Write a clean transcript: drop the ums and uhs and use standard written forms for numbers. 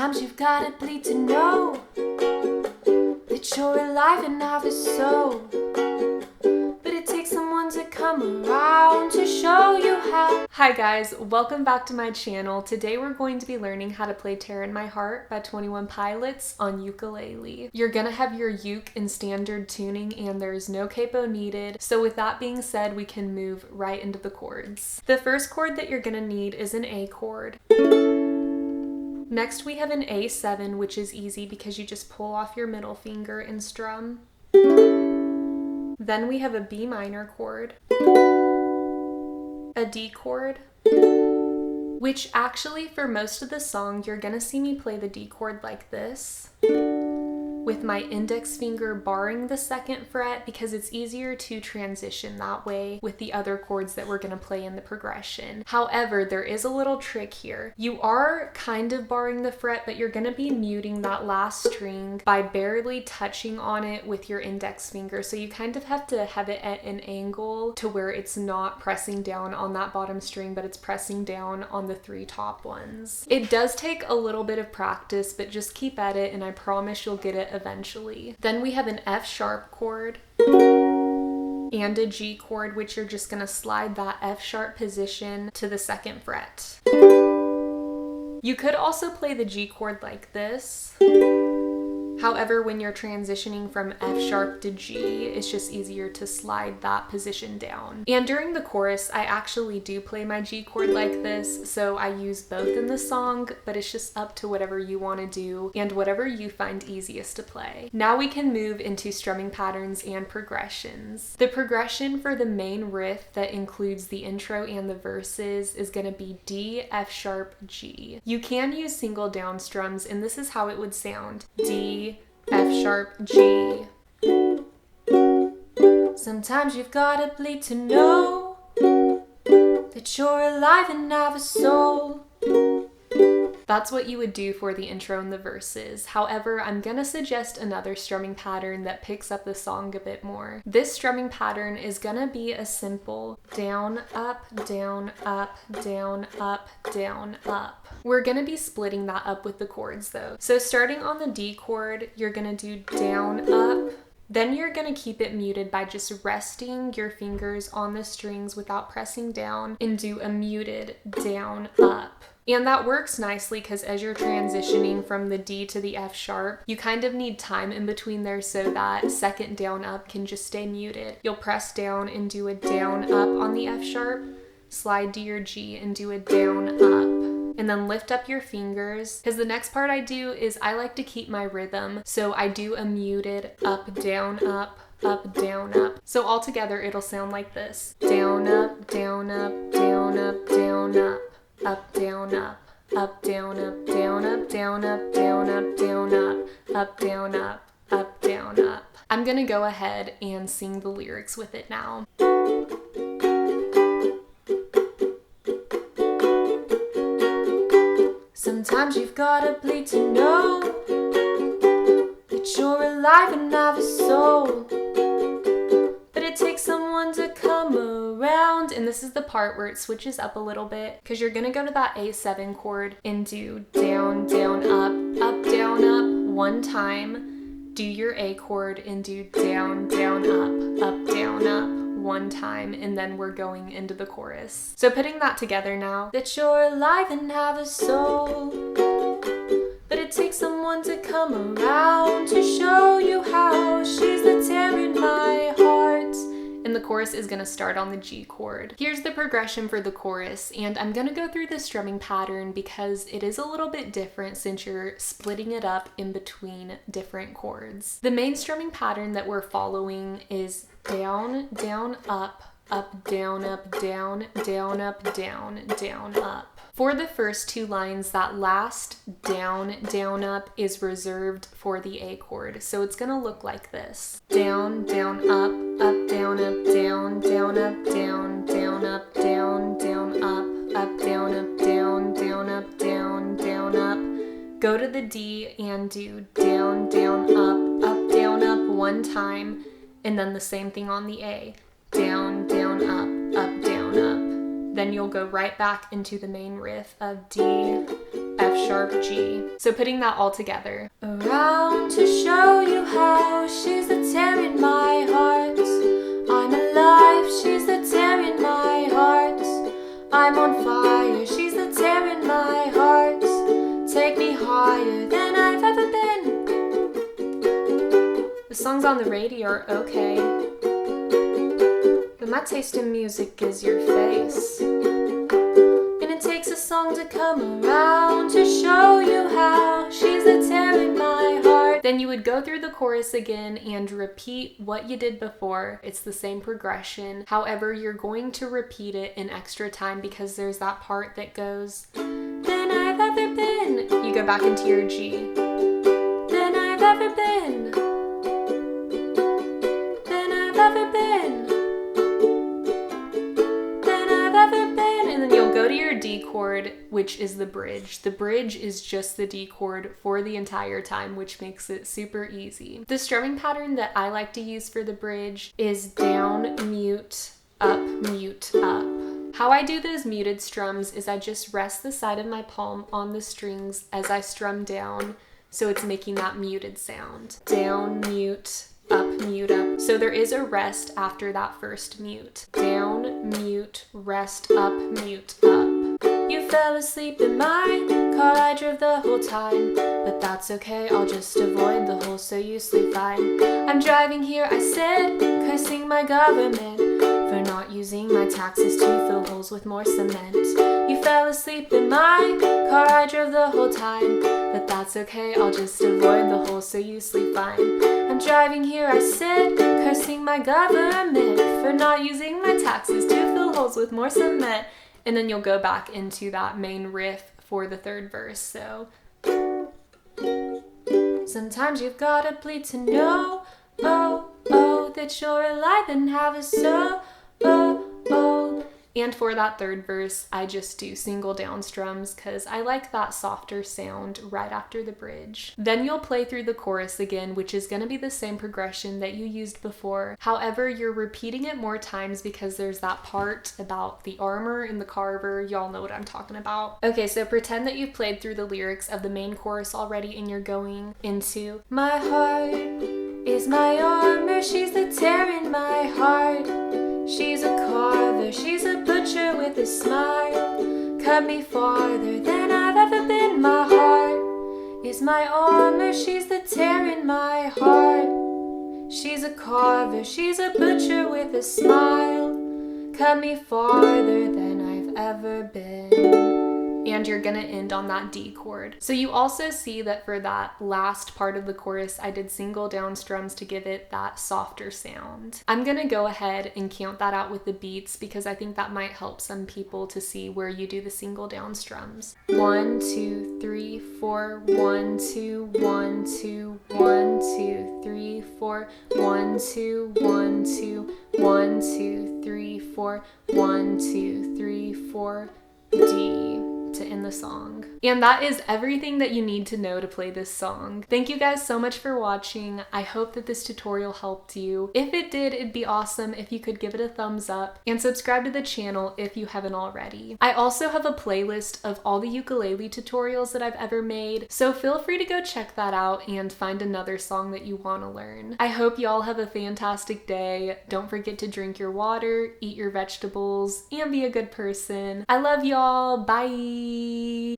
Sometimes you've gotta bleed to know that you're alive and have a soul. But it takes someone to come around to show you how. Hi guys, welcome back to my channel. Today we're going to be learning how to play Tear in My Heart by 21 Pilots on ukulele. You're gonna have your uke in standard tuning and there's no capo needed. So with that being said, we can move right into the chords. The first chord that you're gonna need is an A chord. Next we have an A7, which is easy because you just pull off your middle finger and strum. Then we have a B minor chord, a D chord, which actually for most of the song you're gonna see me play the D chord like this, with my index finger barring the second fret because it's easier to transition that way with the other chords that we're going to play in the progression. However, there is a little trick here. You are kind of barring the fret, but you're going to be muting that last string by barely touching on it with your index finger. So you kind of have to have it at an angle to where it's not pressing down on that bottom string, but it's pressing down on the three top ones. It does take a little bit of practice, but just keep at it and I promise you'll get it eventually. Then we have an F sharp chord and a G chord, which you're just going to slide that F sharp position to the second fret. You could also play the G chord like this. However, when you're transitioning from F sharp to G, it's just easier to slide that position down. And during the chorus, I actually do play my G chord like this, so I use both in the song, but it's just up to whatever you want to do and whatever you find easiest to play. Now we can move into strumming patterns and progressions. The progression for the main riff that includes the intro and the verses is going to be D, F sharp, G. You can use single down strums, and this is how it would sound. D, F sharp, G. Sometimes you've gotta bleed to know that you're alive and have a soul. That's what you would do for the intro and the verses. However, I'm gonna suggest another strumming pattern that picks up the song a bit more. This strumming pattern is gonna be a simple down, up, down, up, down, up, down, up. We're gonna be splitting that up with the chords though. So starting on the D chord, you're gonna do down, up. Then you're gonna keep it muted by just resting your fingers on the strings without pressing down and do a muted down, up. And that works nicely because as you're transitioning from the D to the F sharp, you kind of need time in between there so that second down up can just stay muted. You'll press down and do a down up on the F sharp, slide to your G and do a down up. And then lift up your fingers, because the next part I do is I like to keep my rhythm. So I do a muted up, down, up, down, up. So all together it'll sound like this. Down, up, down, up, down, up, down, up. Up, down, up, up, down, up, down, up, down, up, down, up, down, up, down, up, down, up. I'm gonna go ahead and sing the lyrics with it now. Sometimes you've gotta bleed to know that you're alive and have a soul. But it takes someone to come around. And this is the part where it switches up a little bit because you're gonna go to that A7 chord and do down, down, up, down, up one time. Do your A chord and do down, down, up, down, up one time. And then we're going into the chorus. So putting that together now. That you're alive and have a soul. But it takes someone to come around to show you how. She's the tear in my heart. And the chorus is going to start on the G chord. Here's the progression for the chorus, and I'm going to go through the strumming pattern because it is a little bit different since you're splitting it up in between different chords. The main strumming pattern that we're following is down, down, up, down, down, down, up, down, down, up. For the first two lines, that last down, down, up is reserved for the A chord. So it's gonna look like this. Down, down, up, down, up, down, down, up, down, down, up, down, down, up, down, up, down, down, up, down, down, up. Go to the D and do down, down, up, down, up one time. And then the same thing on the A. Down, down, up, down, up. Then you'll go right back into the main riff of D, F sharp G. So putting that all together. Around to show you how she's the tear in my heart. I'm alive, she's the tear in my heart. I'm on fire, she's the tear in my heart. Take me higher than I've ever been. The songs on the radio are okay, but my taste in music is your face. And it takes a song to come around to show you how she's the tear in my heart. Then you would go through the chorus again and repeat what you did before. It's the same progression. However, you're going to repeat it in extra time because there's that part that goes, than I've ever been. You go back into your G. Than I've ever been. Than I've ever been. Than I've ever been. And then you'll go to your D chord, which is the bridge. The bridge is just the D chord for the entire time, which makes it super easy. The strumming pattern that I like to use for the bridge is down, mute, up, mute, up. How I do those muted strums is I just rest the side of my palm on the strings as I strum down, so it's making that muted sound. Down, mute, up, mute, up. So there is a rest after that first mute. Down, mute, rest, up, mute, up. You fell asleep in my car, I drove the whole time, but that's okay, I'll just avoid the hole so you sleep fine. I'm driving here, I said, cursing my government for not using my taxes to fill holes with more cement. You fell asleep in my car, I drove the whole time, but that's okay, I'll just avoid the hole so you sleep fine. I'm driving here, I said, cursing my government for not using my taxes to fill holes with more cement. And then you'll go back into that main riff for the third verse. So sometimes you've gotta bleed to know, oh, oh, that you're alive and have a soul, oh, oh. And for that third verse, I just do single down strums because I like that softer sound right after the bridge. Then you'll play through the chorus again, which is going to be the same progression that you used before. However, you're repeating it more times because there's that part about the armor and the carver. Y'all know what I'm talking about. Okay, so pretend that you've played through the lyrics of the main chorus already and you're going into my heart is my armor, she's the tear in my heart. She's a carver, she's a butcher with a smile. Cut me farther than I've ever been. My heart is my armor, she's the tear in my heart. She's a carver, she's a butcher with a smile. Cut me farther than I've ever been. And you're gonna end on that D chord. So you also see that for that last part of the chorus, I did single down strums to give it that softer sound. I'm gonna go ahead and count that out with the beats because I think that might help some people to see where you do the single down strums. 1, 2, 3, 4, 1, 2, 1, 2, 1, 2, 3, 4, 1, 2, 1, 2, 1, 2, 3, 4, 1, 2, 3, 4, D. To end the song. And that is everything that you need to know to play this song. Thank you guys so much for watching. I hope that this tutorial helped you. If it did, it'd be awesome if you could give it a thumbs up and subscribe to the channel if you haven't already. I also have a playlist of all the ukulele tutorials that I've ever made, so feel free to go check that out and find another song that you want to learn. I hope y'all have a fantastic day. Don't forget to drink your water, eat your vegetables, and be a good person. I love y'all. Bye!